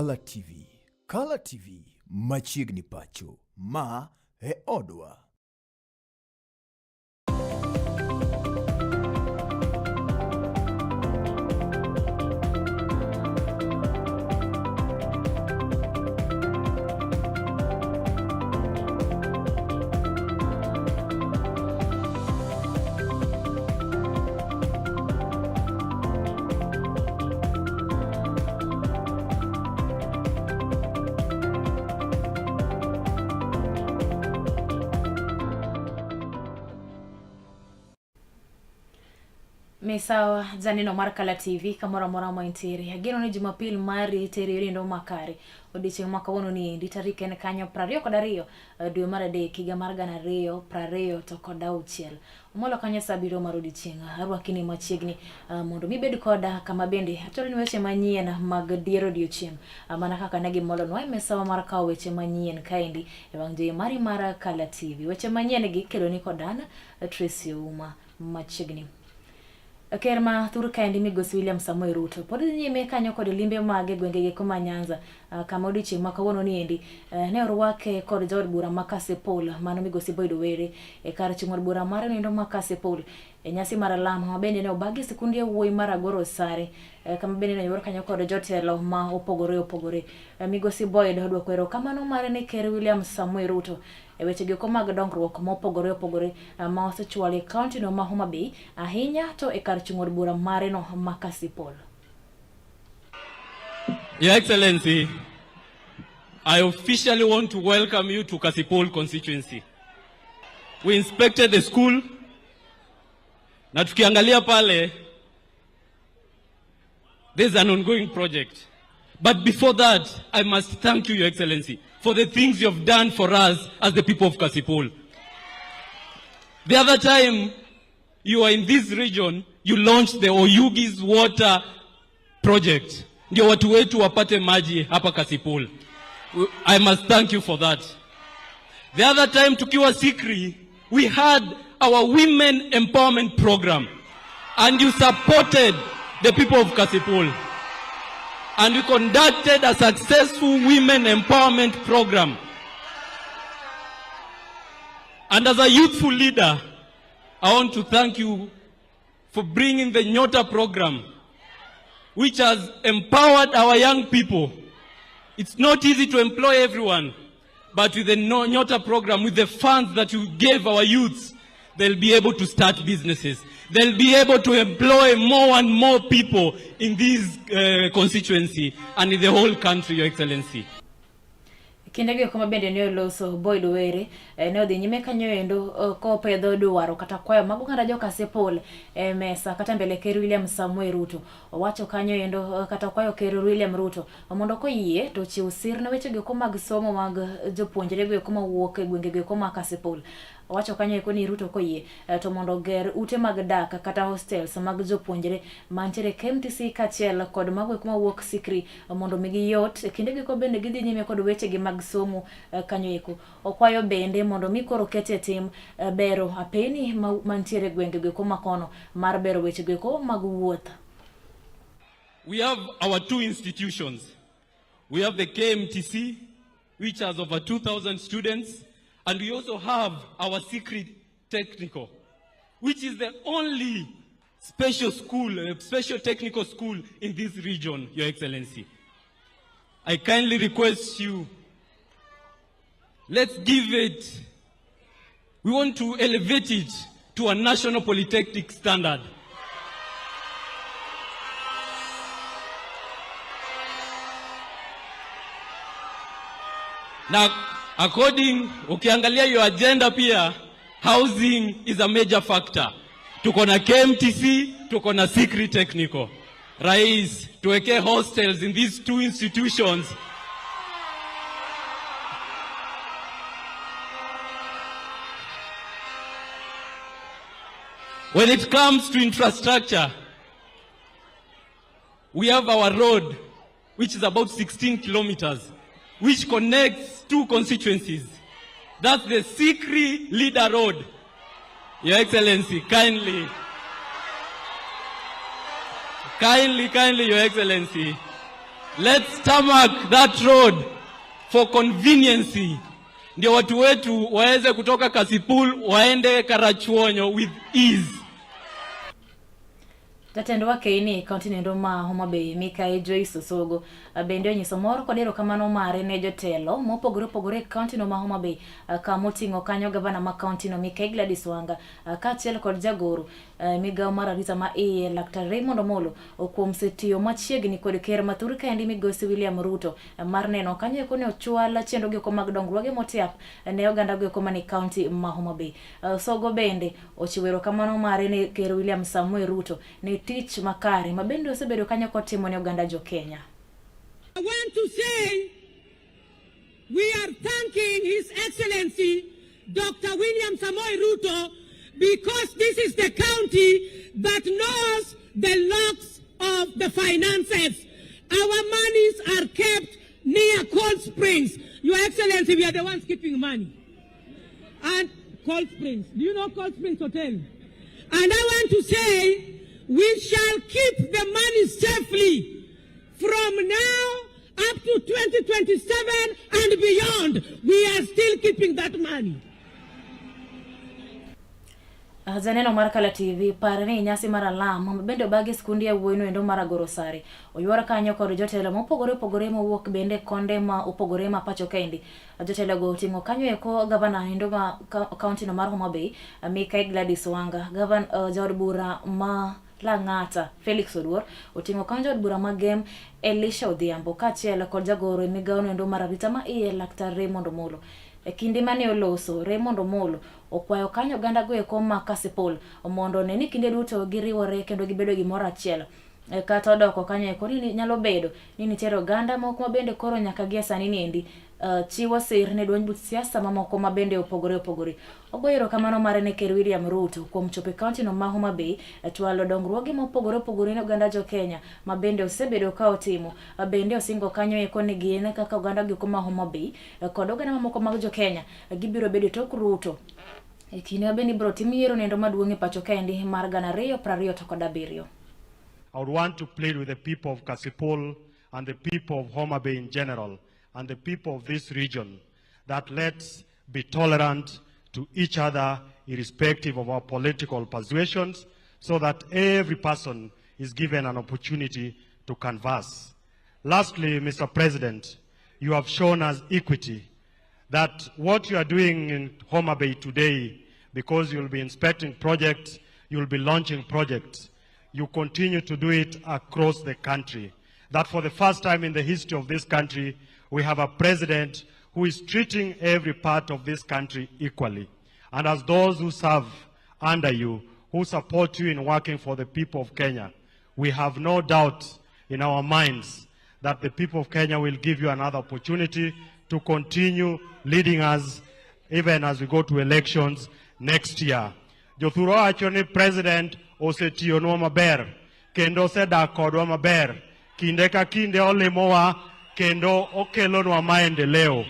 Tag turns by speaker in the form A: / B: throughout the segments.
A: Color TV. Color TV machiegni pacho ma e odwa.
B: Mesawa zanino mar Color TV kamora mora mo intiri ageno ni Jumapil mari teri rindo makare odiche mwaka wono ni ndi tarike ne kanyo 22 dwe mar adek higa mar 2020 to kod auchiel umolo kanyo sabiro mar odichenga arwakini machiegni mondo mibed koda kama bende atori ni weche manyien mag diero odiochieng mana kaka negi molo no Mesawa mar kawo weche manyien kaendi e wangje mari mar Color TV weche manyien gi kelo ni kodana Tracy Uma machiegni. Kerma Turka endi Migosi William Samoei Ruto podi nyime kanyo kod limbe mage gwengege kuma Nyanza kama odiochieng maka wono ni endi ne orwake kod jaod bura ma Kasipul mano Migosi Boyd Owere e kar chung'od bura mare nindo ma Kasipul e nyasi mar lamo mabende ne obagi sikunde wuoyi mar Agoro Sare kama bende ne yor kanyo kod jotelo ma opogore Migosi Boyd odwoko erokamano mare ne Ker William Samoei Ruto e weche giko mag dongruok mopogore ma osechwalo e county no ma Homa Bay ahinya to e kar chung'od bura mare no ma Kasipul.
C: Your Excellency, I officially want to welcome you to Kasipul constituency. We inspected the school na tukiangalia pale there's an ongoing project. But before that, I must thank you, Your Excellency, for the things you have done for us as the people of Kasipul. The other time you were in this region, you launched the Oyugis water project. Ndio watu wetu wapate maji hapa Kasipul. I must thank you for that. The other time tukiwa Sikri, we had our women empowerment program and you supported the people of Kasipul. And we conducted a successful women empowerment program. And as a youthful leader, I want to thank you for bringing the Nyota program, which has empowered our young people. It's not easy to employ everyone, but with the Nyota program, with the funds that you gave our youths, they'll be able to start businesses. They'll be able to employ more and more people in this constituency and in the whole country, Your Excellency.
B: Kindege kama bende ne loso Boyd Owere ne odhi nyime kanyo endo ko pedho dwaro kata kwayo magong'ada jo Kasipul mesa kata mbele Ker William Samoei Ruto owacho kanyo endo kata kwayo Ker William Ruto mondo koyie to chiw sir na weche go mag somo mag jopuonjre go kuma wuok e gwengege kuma Kasipul owacho kanyo eko ni Ruto koyie to mondo ger ute mag dak kata hostels mag jopuonjre mantiere KMTC kachiel kod mago kuma wuok Sikri mondo migi yot kindege ko bende gidhi nyime kod weche gi mag somo kanyo eko okwayo bende mondo mikoro kete tim bero apeni mantiere gwengege kuma kono mar bero weche go mag wuoth.
C: We have our two institutions. We have the KMTC, which has over 2,000 students, and we also have our Secret Technical, which is the only special school, special technical school in this region, Your Excellency. I kindly request you, let's give it, we want to elevate it to a national polytechnic standard. Now, ukiangalia your agenda pia, housing is a major factor. Tuko na KMTC, tuko na Secret Technical. Rais, tuweke hostels in these two institutions. When it comes to infrastructure, we have our road, which is about 16 kilometers, which connects two constituencies. That's the Sikri Leader Road. Your Excellency, kindly, Your Excellency, Let's tarmac that road for convenience. Ndio watu wetu waweze kutoka Kasipul waende Karachuonyo with ease.
B: Jatend wake ini kaunti nendo ma Homa Bay Mikael Joyce Osogo bende onyiso mor kod erokamano mare ne jotelo mopogore kaunti no ma Homa Bay ka moting'o kanyo gavana ma kaunti no Mikael Gladys Wanga kaachiel kod jagoro migawo mar arita ma iye Laktar Raymond Omolo kuom setiyo machiegni kod ker mathur kaendi Migosi William Ruto mar neno kanyo eko ne ochwal chenro gieko mag dongruoge motiap ne oganda gieko mani kaunti ma Homa Bay. Osogo bende ochiwo erokamano mare ne ker William Samuel Ruto ne tich makare mabende osebedo kanyo kotimo ne oganda jo Kenya.
D: I want to say we are thanking His Excellency Dr. William Samoei Ruto because this is the county that knows the locks of the finances. Our monies are kept near Cold Springs. Your Excellency, we are the ones keeping money. And Cold Springs, do you know Cold Springs Hotel? And I want to say we shall keep the money safely from now up to 2027 and beyond. We are still keeping that money.
B: Zaneno mar Kala TV parani nyasi mara lam bende bagi skundi ya wuoino endo mara Gorosari oyuara kanyo kod jotelo mopogore mowuok bende konde ma opogore ma pacho kendi. Jotelo go tingo kanyo eko gavana endo ma kaunti no mar Homa Bay Mikael Gladys Wanga, gavana jaod bura ma Lang'ata Felix Oduor otingo kanyo jaod bura ma Gem Elisha Odhiambo kaachiel kod jagoro migawo endo mar arita ma iye Laktar Raymond Omolo. Kinde mane oloso Raymond Omolo okwayo kanyo ganda go eko ma Kasipul mondo ne ni kinde duto giriwore kendo gibedo gimoro achiel. Kata odoko kanyo eko ni nyalo bedo ni nitiere ganda moko mabende koro nyaka gi sani niendi chiwo sir ne duond buch siasa mamoko mabende opogore. Ogoyo erokamano mare ne ker William Ruto kuom chopo kaunti no ma Homa Bay chwalo dongruoge mopogore ne oganda jo Kenya mabende osebedo ka otimo. Bende osingo kanyo eko ni gine kaka oganda gi kuma Homa Bay kod oganda mamoko mag jo Kenya gibiro bedo tok Ruto. Kine bende bro timiero nendo maduong' e pacho kaendi mar 2027.
E: I would want to plead with the people of Kasipul and the people of Homa Bay in general and the people of this region that let's be tolerant to each other irrespective of our political persuasions so that every person is given an opportunity to converse. Lastly, Mr. President, you have shown us equity, that what you are doing in Homa Bay today, because you'll be inspecting projects, you'll be launching projects, you continue to do it across the country. That for the first time in the history of this country, we have a president who is treating every part of this country equally. And as those who serve under you, who support you in working for the people of Kenya, we have no doubt in our minds that the people of Kenya will give you another opportunity to continue leading us even as we go to elections next year. Jothuro achoni president osetiyo nwa maber, kendo osedak kodwa maber, kinde ka kinde olimowa, kendo okelonwa maendeleo.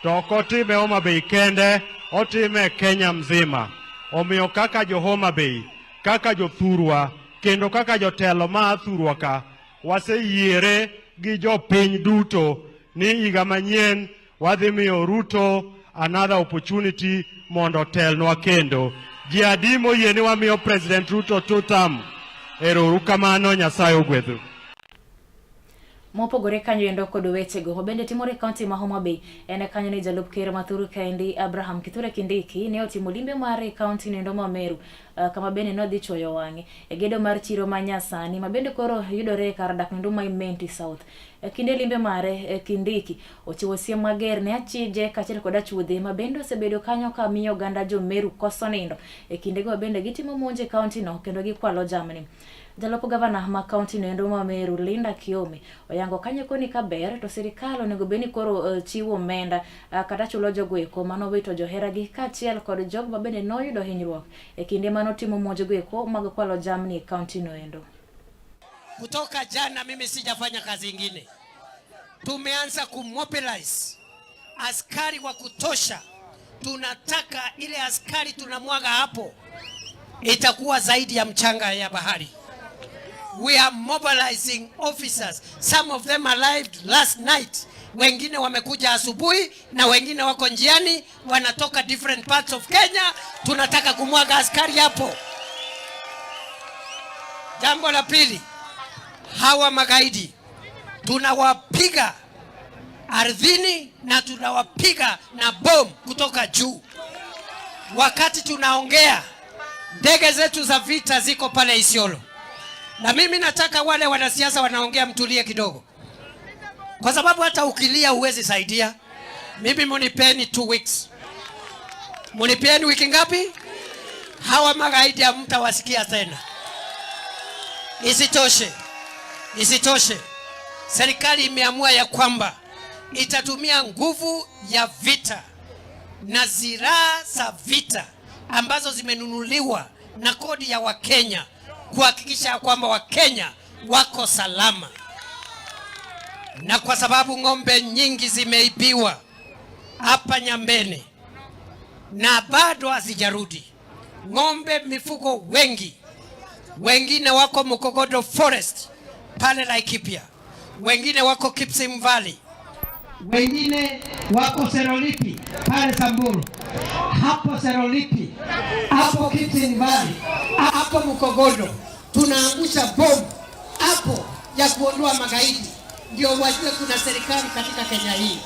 E: To ok otime Homa Bay kende, otime Kenya mzima. Omiyo kaka jo Homa Bay, kaka jo thurwa, kendo kaka jotelo ma thurwa ka, waseyiere gi jo piny duto ni higa manyien wadhi miyo Ruto another opportunity mondo telnwa kendo. Ji adi moyie ni wamiyo President Ruto 2 term. Erouru kamano, Nyasaye ogwedhu.
B: Mopogore kanyo endo kod wechego bende timore kaunti ma Homa Bay ene kanyo ni jalup ker mathuru kaendi Abraham Kithure Kindiki ne otimo limbe mare kaunti nendo ma Meru kama bende no dhi chwoyo wang'e gedo mar chiro ma nyasani mabende koro yudore kar dak nendo ma Imenti South. Kinde limbe mare Kindiki ochiwo siem mager ne achije kaachiel kod achuodhe mabende osebedo kanyo ka miyo oganda jo Meru koso nindo kindego bende gitimo monje kaunti no kendo gikwalo jamni. Jalopo gavana ma kaunti nendo ma Meru Linda Kiome oyango kanyo koni kaber to sirikal onego beni koro chiwo omenda kata chulo jogo eko mano wito johera gi kaachiel kod jogo mabende noyudo hinyruok kinde mano timo monjego eko mag kwalo jamni kaunti no endo.
F: Kutoka jana mimi sijafanya kazi ingine. Tumeanza kumobilize askari wa kutosha. Tunataka ile askari tunamwaga hapo itakuwa zaidi ya mchanga ya bahari. We are mobilizing officers. Some of them arrived last night. Wengine wamekuja asubuhi na wengine wako njiani wanatoka different parts of Kenya. Tunataka kumwaga askari hapo. Jambo la pili, hawa magaidi tunawapiga ardhini na tunawapiga na bomu kutoka juu. Wakati tunaongea, ndege zetu za vita ziko pale Isiolo. Na mimi nataka wale wanasiasa wanaongea mtulie kidogo. Kwa sababu hata ukilia huwezi saidia. Mimi munipeni 2 weeks. Munipeni wiki ngapi? Hawa magaidi hamtawasikia tena. Isitoshe. Serikali imeamua ya kwamba itatumia nguvu ya vita na silaha za vita ambazo zimenunuliwa na kodi ya Wakenya kuhakikisha kwamba Wakenya wako salama. Na kwa sababu ng'ombe nyingi zimeibiwa hapa Nyambene na bado hazijarudi, ng'ombe mifugo wengi, wengine wako Mukogodo Forest pale Laikipia, wengine wako Kipsim Valley, wengine wako Serolipi pale Samburu, hapo Serolipi, hapo Kipsim Valley, hapo Mukogodo. Tunaangusha bomu hapo ya kuondoa magaidi, ndio wajue kuna serikali katika Kenya hii.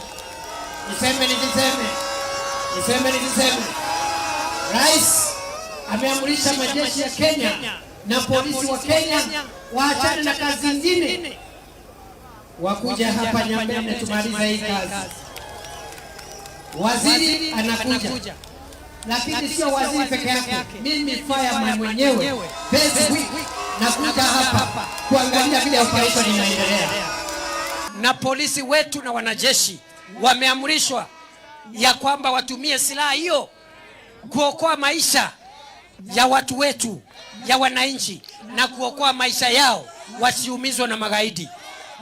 F: Niseme. Rais ameamrisha majeshi ya Kenya na polisi wa Kenya waachane na kazi nyingine, wakuja hapa Nyambene tumaliza hii kazi. Waziri anakuja, lakini sio waziri peke yake. Mimi fireman mwenyewe this week nakuja hapa kuangalia vile operation inaendelea. Na polisi wetu na wanajeshi wameamrishwa ya kwamba watumie silaha hiyo kuokoa maisha ya watu wetu, ya wananchi, na kuokoa maisha yao wasiumizwe na magaidi.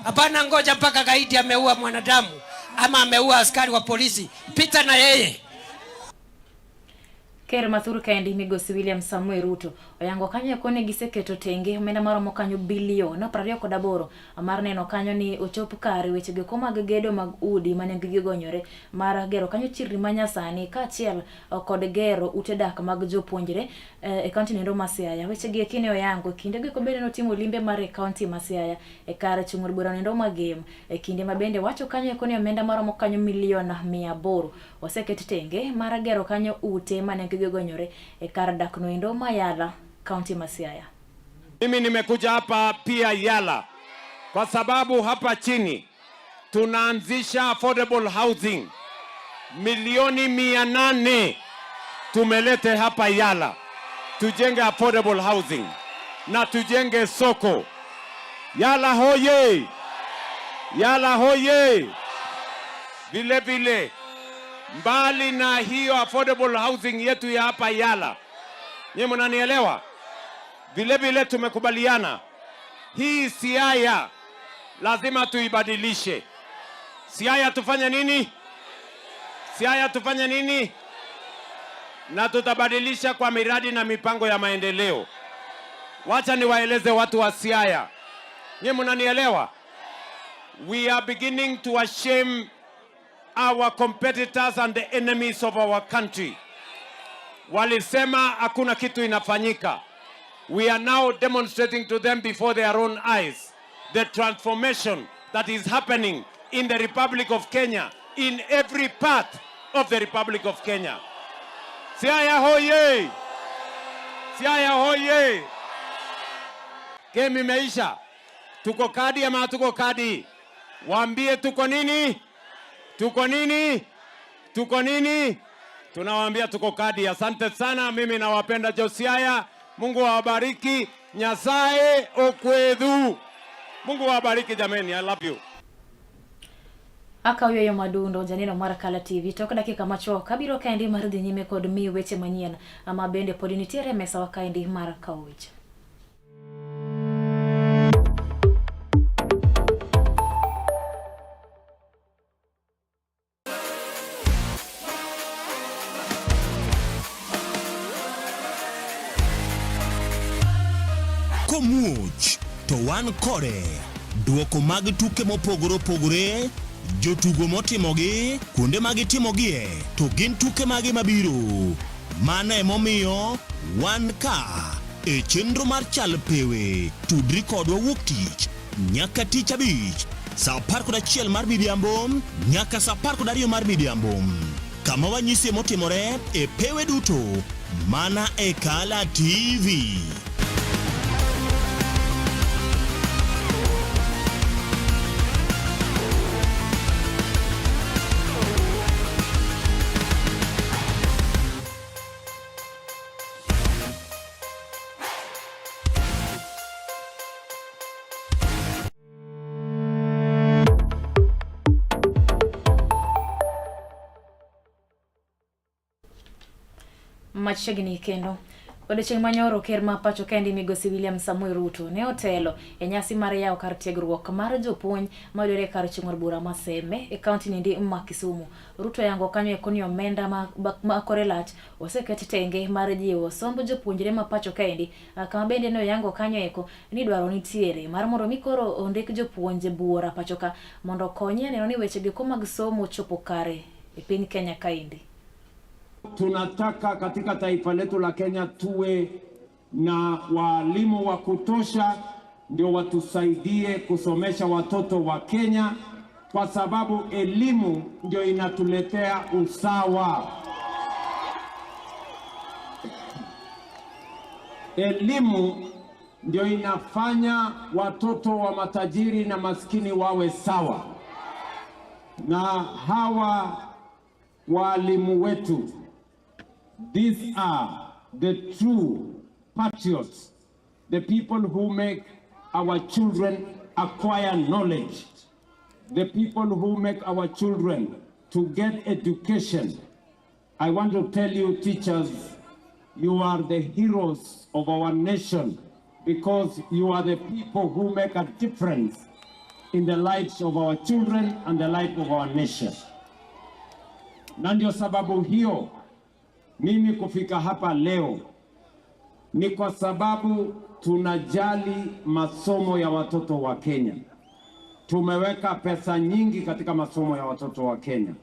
F: Hapana ngoja mpaka gaidi ameua mwanadamu ama ameua askari wa polisi, pita na yeye.
B: Ker Mathur Kaendi Migosi William Samuel Ruto oyango kanyo kone giseketo tenge omenda maromo kanyo bilion 28 amar neno kanyo ni ochopo kare weche go mag gedo mag udi mane gigonyore mar gero kanyo chirni manyasani kaachiel kod gero ute dak mag jopuonjre e kaunti nendo ma Siaya. Weche gi kine oyango kinde go kobede no timo limbe mar kaunti ma Siaya e kar chung'ur bura nendo magem e kinde mabende wacho kanyo kone omenda maromo kanyo milion 800 oseket tenge mar gero kanyo ute mane gigonyore e kar dak no endo Mayala County Siaya.
G: Mimi nimekuja hapa pia Yala kwa sababu hapa chini tunaanzisha affordable housing milioni 800 tumelete hapa Yala, tujenge affordable housing na tujenge soko. Yala hoye! Yala hoye! Vile vile mbali na hiyo affordable housing yetu ya hapa Yala, nyinyi mnanielewa? Vile vile tumekubaliana hii Siaya lazima tuibadilishe. Siaya tufanye nini? Siaya tufanye nini? Na tutabadilisha kwa miradi na mipango ya maendeleo. Wacha niwaeleze watu wa Siaya. Nyinyi mnanielewa? We are beginning to shame our competitors and the enemies of our country. Walisema hakuna kitu inafanyika. We are now demonstrating to them before their own eyes the transformation that is happening in the Republic of Kenya, in every part of the Republic of Kenya. Siaya hoye! Siaya hoye! Kemi meisha. Tuko kadi ama tuko kadi? Waambie tuko nini? Tuko nini? Tuko nini? Tunawaambia tuko kadi. Asante sana, mimi nawapenda Josiaya. Mungu awabariki. Nyasaye okwedhu. Mungu awabariki jameni. I love you.
B: Aka uyo madundo janino mara Kala TV toka dakika macho kabiro Kaendi marudhi nyime kod mi weche manyien ama bende pod nitiere mesa wa Kaendi mara Kawicha.
A: Komuch
H: to wan kode duoko mag tuke mopogore opogore, jotugo motimogi, kuonde magitimogie, to gin tuke magi mabiro. Mano emomiyo wan ka e chenro mar chal pewe. Tudri kodwa wuok tich nyaka tich abich saa 11 mar midhiambo nyaka saa 12 mar midhiambo, kama wanyisi motimore e pewe duto mana e Kala TV.
B: Machiegni kendo odiochieng' manyoro ker ma pacho kendi Migosi William Samoei Ruto ne otelo e nyasi mar yawo kar tiegruok mar jopuonj mayudore kar chung'or bura ma Seme e kaunti ndi ma Kisumu. Ruto yango kanyo ekoni omenda ma kore lach oseket tenge mar jiwo somb jopuonjre ma pacho kendi, kama bende no yango kanyo eko ni dwaro nitiere mar mondo mikoro ondik jopuonje bura pacho ka mondo konye neno ni weche giko mag somo chopo kare e piny Kenya kaindi.
G: Tunataka katika taifa letu la Kenya tuwe na walimu wa kutosha ndio watusaidie kusomesha watoto wa Kenya, kwa sababu elimu ndio inatuletea usawa. Elimu ndio inafanya watoto wa matajiri na maskini wawe sawa. Na hawa walimu wetu, these are the true patriots, the people who make our children acquire knowledge, the people who make our children to get education. I want to tell you, teachers, you are the heroes of our nation because you are the people who make a difference in the lives of our children and the life of our nation. Na ndio sababu hiyo mimi kufika hapa leo ni kwa sababu tunajali masomo ya watoto wa Kenya. Tumeweka pesa nyingi katika masomo ya watoto wa Kenya.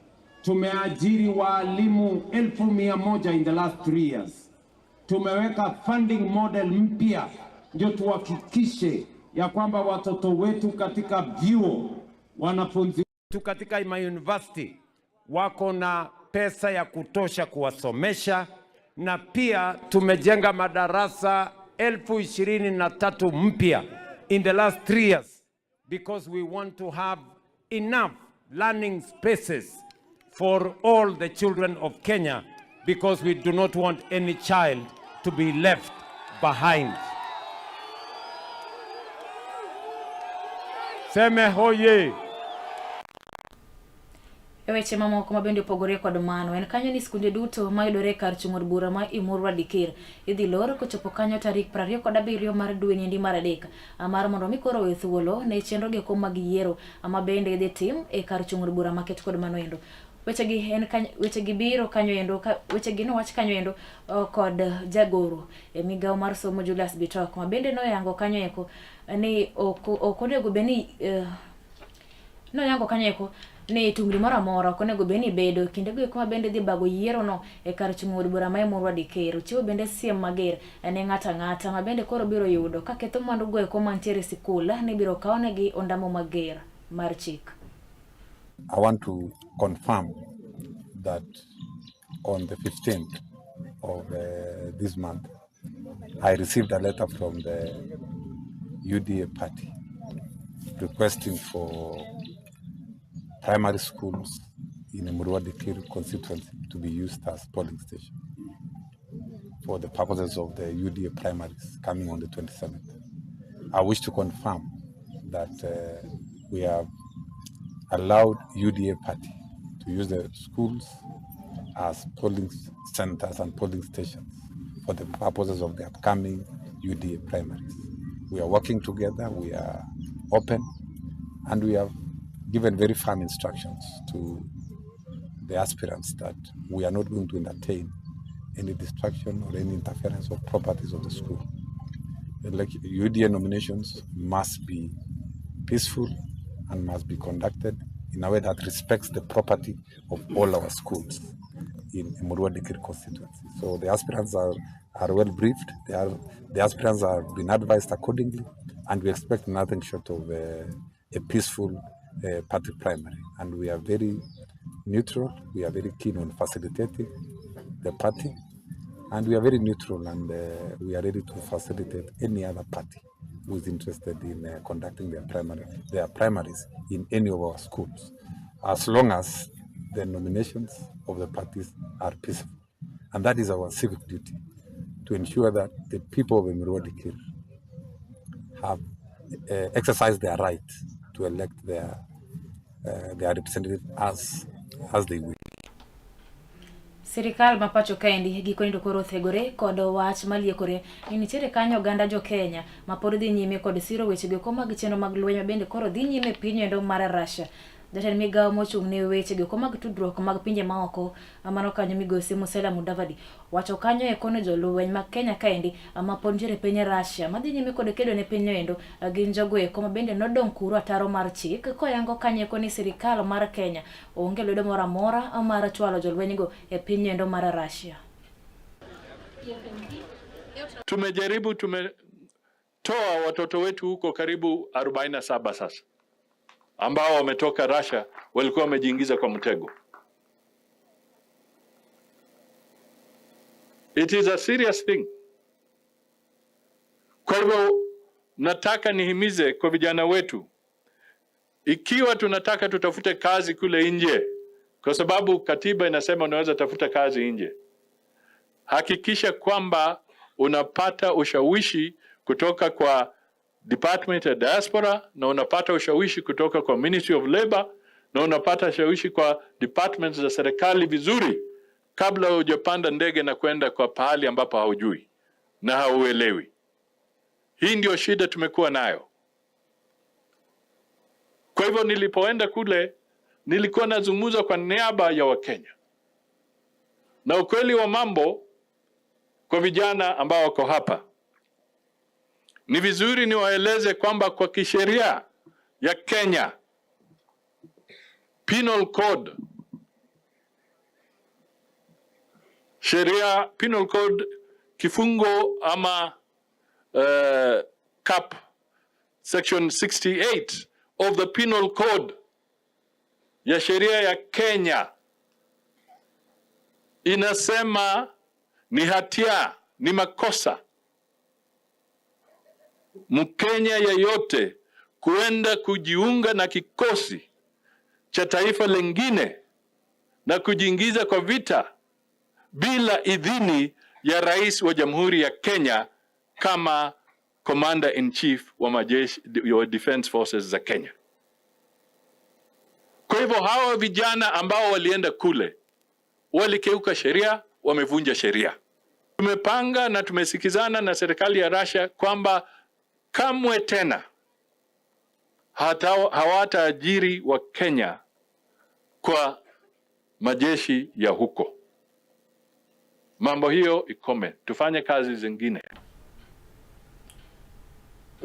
G: Tumeajiri walimu 1,100 in the last 3 years. Tumeweka funding model mpya ndio tuhakikishe ya kwamba watoto wetu katika vyuo, wanafunzi wetu katika university wako na pesa ya kutosha kuwasomesha, na pia tumejenga madarasa 23,000 mpya in the last 3 years because we want to have enough learning spaces for all the children of Kenya, because we do not want any child to be left behind. Seme hoye.
B: Weche mamoko mabende opogore kod mano en kanyo ni skunde duto mayudore kar chung'or bura ma Imurwa Dikir idhi lor kochopo kanyo tarik 27 mar dwe ni mar adek, mar mondo mikoro we thuolo ne chenro geko mag yiero ama bende idhi tim e kar chung'or bura maket kod mano endo. Wechegi en kanyo, wechegi biro kanyo endo, wechegi no wach kanyo endo kod jagoro e migao mar somo Julius Bitok ma bende no yango kanyo eko ni okonego beni no yango kanyo eko ni tungri mara mora konego beni bedo kinde go kuma bende dhi bago yiero no e kar chung'or bura ma Imurwa Dikir. Chiwo bende siem mager ne ng'ata ma bende koro biro yudo ka ketho mwandu go eko mantiere sikul ni biro kawnegi ondamo mager mar chik.
I: I want to confirm that on the 15th of this month, I received a letter from the UDA party requesting for primary schools in Imurwa Dikir constituency to be used as polling station for the purposes of the UDA primaries coming on the 27th. I wish to confirm that we have allowed UDA party to use the schools as polling centers and polling stations for the purposes of the upcoming UDA primaries. We are working together, we are open, and we have given very firm instructions to the aspirants that we are not going to entertain any destruction or any interference of properties of the school. UDA nominations must be peaceful and must be conducted in a way that respects the property of all our schools in Emurua Dikirr constituency. So the aspirants are well briefed. The aspirants are being advised accordingly, and we expect nothing short of a peaceful party primary. And we are very neutral. We are very keen on facilitating the party, and we are very neutral, and we are ready to facilitate any other party who is interested in conducting their primaries in any of our schools, as long as the nominations of the parties are peaceful. And that is our civic duty, to ensure that the people of Emurua Dikirr have exercised their right to elect their representative as they will.
B: Sirikal mapacho kaendi gikonindo koro thegore kod wach maliekore ni nitiere kanyo oganda jo Kenya mapod dhi nyime kod siro weche go mag chenro mag lweny bende koro dhi nyime piny endo mar Russia. Jatend migawo mochung' ne weche go mag tudruok mag pinje maoko amano kanyo migosi Musalia Mudavadi wacho kanyo e kono jolweny mag Kenya kaendi mapod nitiere piny Russia madhi nyime kod kedo ne piny endo gin jogo eko ma bende nodong' kuro ataro mar chik koyango kanyo eko ni sirikal mar Kenya onge lwedo moro amora mar chwalo jolweny go e piny endo mar Russia.
J: Tumetoa watoto wetu huko karibu 47 sasa ambao wametoka Russia, walikuwa wamejiingiza kwa mtego. It is a serious thing. Kwa hivyo nataka nihimize kwa vijana wetu, ikiwa tunataka tutafute kazi kule nje, kwa sababu katiba inasema unaweza tafuta kazi nje, hakikisha kwamba unapata ushawishi kutoka kwa Department ya Diaspora, na unapata ushawishi kutoka kwa Ministry of Labor, na unapata ushawishi kwa departments za serikali vizuri kabla hujapanda ndege na kwenda kwa pahali ambapo haujui na hauelewi. Hii ndio shida tumekuwa nayo. Kwa hivyo nilipoenda kule nilikuwa nazungumza kwa niaba ya Wakenya. Na ukweli wa mambo kwa vijana ambao wako hapa, ni vizuri niwaeleze kwamba kwa kisheria ya Kenya, Penal Code, Penal Code kifungo ama cap section 68 of the Penal Code ya sheria ya Kenya inasema ni hatia, ni makosa Mkenya yeyote kuenda kujiunga na kikosi cha taifa lingine na kujiingiza kwa vita bila idhini ya Rais wa Jamhuri ya Kenya kama Commander in Chief wa majeshi wa Defense Forces za Kenya. Kwa hivyo hawa vijana ambao walienda kule walikeuka sheria, wamevunja sheria. Tumepanga na tumesikizana na serikali ya Russia kwamba kamwe tena hawataajiri wa Kenya kwa majeshi ya huko. Mambo hiyo ikome, tufanye kazi zingine.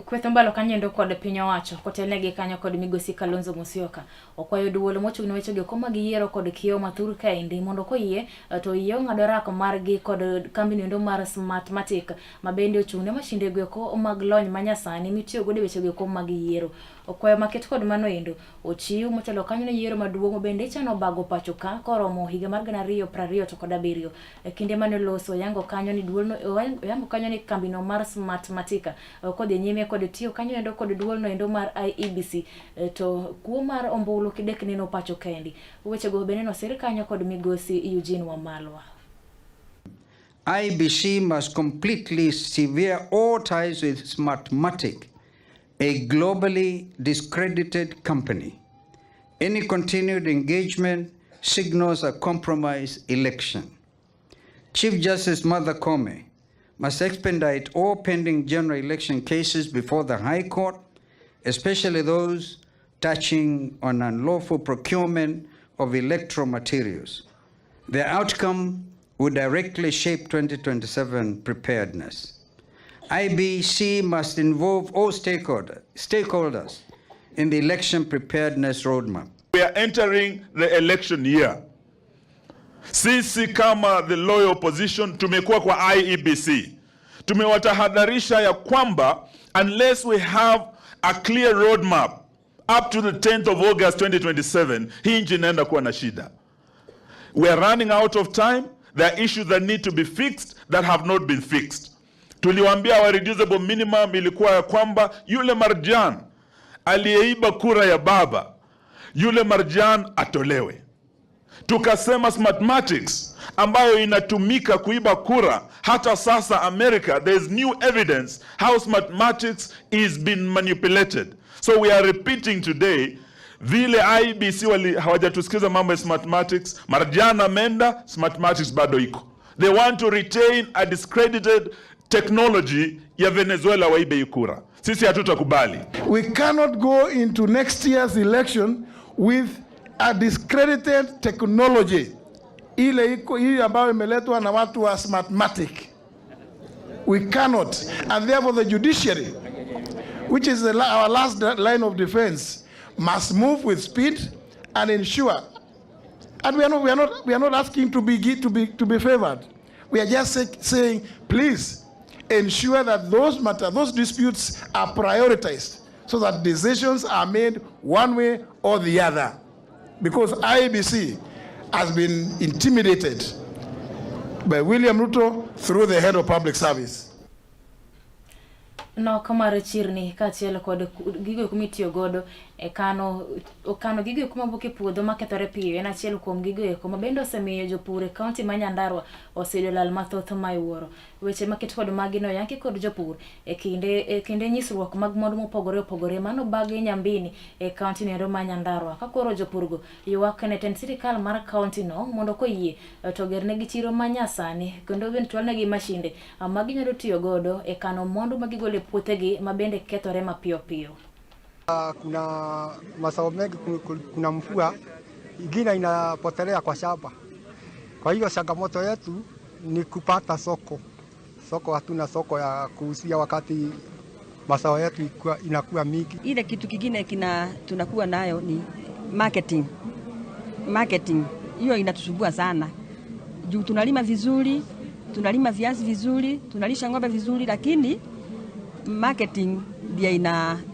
B: Kwethombalo kanyendo kod piny owacho kotelnegi kanyo kod migosi Kalonzo Musyoka okwayo duol mochung' ne weche go mag yiero kod kiewo mathur kaendi mondo koyie to yie ng'ado rako margi kod kambi endo mar Smartmatic mabende ochung' ne mashinde go mag lony manyasani mitiyo godo weche go mag yiero. Okwayo maket kod mano endo ochiw motelo kanyo ne yiero maduong' bende chano bago pacho ka koromo higa mar 2020 to kod 7 kinde mane loso yango kanyo ni duolno yango kanyo ni kambi no mar Smartmatic kod nyime kod tiyo kanyo endo kod duolno endo mar IEBC to kuo mar ombulu kidek neno pacho kendi weche go bende no sirikal kod migosi Eugene Wamalwa.
K: IEBC must completely sever all ties with Smartmatic, a globally discredited company. Any continued engagement signals a compromised election. Chief Justice Martha Koome must expedite all pending general election cases before the High Court, especially those touching on unlawful procurement of electoral materials. The outcome would directly shape 2027 preparedness. IBC must involve all stakeholders in the election preparedness roadmap.
L: We are entering the election year. Sisi kama the loyal opposition tumekuwa kwa IEBC. Tumewatahadharisha ya kwamba unless we have a clear roadmap up to the 10th of August 2027, hii nchi inaenda kuwa na shida. We are running out of time. There are issues that need to be fixed that have not been fixed. Tuliwaambia wa reducible minimum ilikuwa ya kwamba yule Marjan aliyeiba kura ya baba, yule Marjan atolewe. Tukasema Smartmatics ambayo inatumika kuiba kura, hata sasa America, there is new evidence how Smartmatics is being manipulated. So we are repeating today, vile IBC hawajatusikiza mambo ya Smartmatics, Marjan amenda, Smartmatics bado iko. They want to retain a discredited technology ya Venezuela waibe kura. Sisi hatutakubali.
M: We cannot go into next year's election with a discredited technology ile ambayo imeletwa na watu wa Smartmatic. We cannot, and therefore the judiciary, which is our last line of defense, must move with speed and ensure. And we are not asking to be favored. We are just saying, please ensure that those disputes are prioritized so that decisions are made one way or the other. Because IEBC has been intimidated by William Ruto through the head of public service.
B: No kamara chirni kachiel kod gigo kumitiyo godo kano gigo kumabuke puodho makethore piyo en achiel kuom gigo eko mabende osemiyo jopur e kaunti ma Nyandarua oseyudo lal mathoth ma iwuoro. Weche maket kod magino yanki kod jopur e kinde nyisruok mag mwandu mopogore opogore mano bagi Nyambini e kaunti nero ma Nyandarua. Ka koro jopurgo ywak ne tend sirikal mar kaunti no mondo koyie to gerne chiro manyasani kendo ben twalnegi mashinde maginyalo tiyo godo e kano mwandu magigole puothegi mabende kethore mapiyo piyo.
N: Kuna mazao mengi, kuna mvua ingine inapotelea kwa shamba. Kwa hiyo changamoto yetu ni kupata soko. Hatuna soko ya kuuzia wakati mazao yetu inakuwa mingi.
O: Ile kitu kingine tunakuwa nayo ni marketing. Hiyo inatusumbua sana. Juu tunalima vizuri, tunalima viazi vizuri, tunalisha ng'ombe vizuri, lakini marketing ndio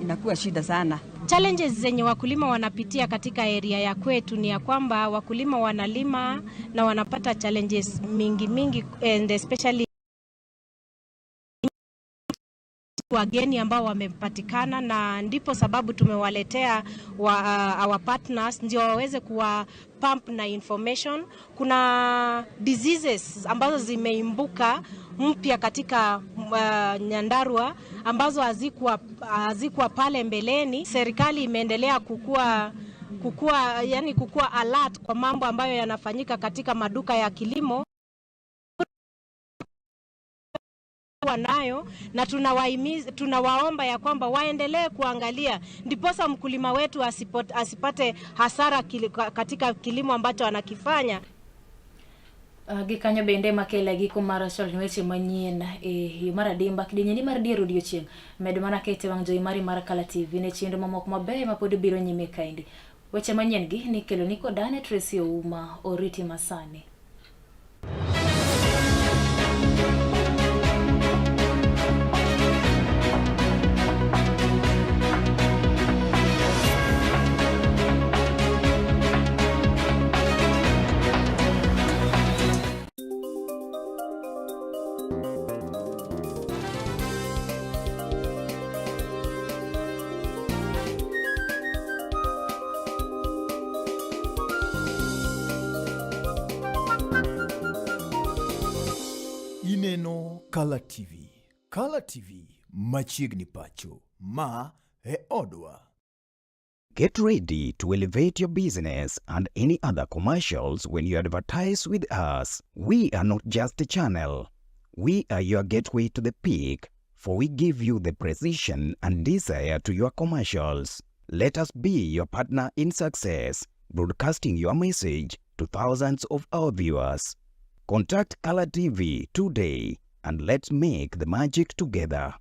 O: inakuwa shida sana.
P: Challenges zenye wakulima wanapitia katika area ya kwetu ni ya kwamba wakulima wanalima na wanapata challenges mingi and especially wageni ambao wamepatikana, na ndipo sababu tumewaletea our partners ndio waweze kuwa pump na information. Kuna diseases ambazo zimeimbuka mpya katika Nyandarua ambazo hazikuwa pale mbeleni. Serikali imeendelea kukua alert kwa mambo ambayo yanafanyika katika maduka ya kilimo wanayo, na tunawaomba ya kwamba waendelee kuangalia ndiposa mkulima wetu asipate hasara katika kilimo ambacho anakifanya.
B: Gikanyo bende makela giko mar sol weche manyien mar adimba kidienye mar diero odiochieng' medo mana kete wang' jowi mari mar Kala TV ne chenro mamoko mabeyo mapod biro nyime kaendi. Weche manyien gi nikelo niko Dane Tracy Ouma Oriti Masani.
A: Ineno Kala TV. Kala TV machiegni pacho ma e odwa.
Q: Get ready to elevate your business and any other commercials when you advertise with us. We are not just a channel. We are your gateway to the peak, for we give you the precision and desire to your commercials. Let us be your partner in success, broadcasting your message to thousands of our viewers. Contact Kala TV today and let's make the magic together.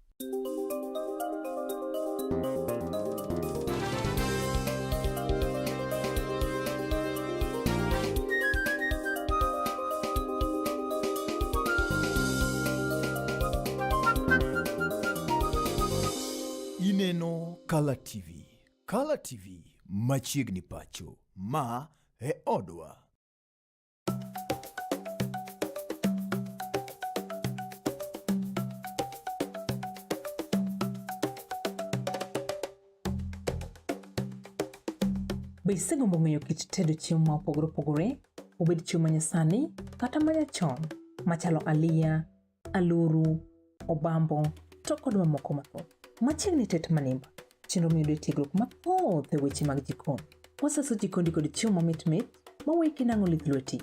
A: Ineno Color TV. Color TV machiegni pacho. Ma e odwa.
R: Be isegombo ng'eyo kit tedo chiemo ma opogore opogore, obed chiemo manyasani kata manyachon, machalo aliya, aluru, obambo, to kod mamoko mathoth. Machiegni tet manimba, chenro miyudo tiegruok mathoth e weche mag jikon. Waseso jikondi kod chiemo mamit maweki nang'o lith lweti.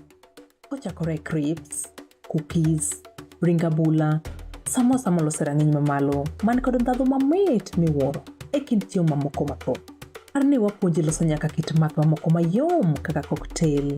R: Kochakore crips, cookies, ring abula, samosa molose rang'iny mamalo, man kod ndhadhu mamit miwuoro e kind chiemo mamoko mathoth. Arni wapuonji loso nyaka kit math mamoko mayom kaka cocktail,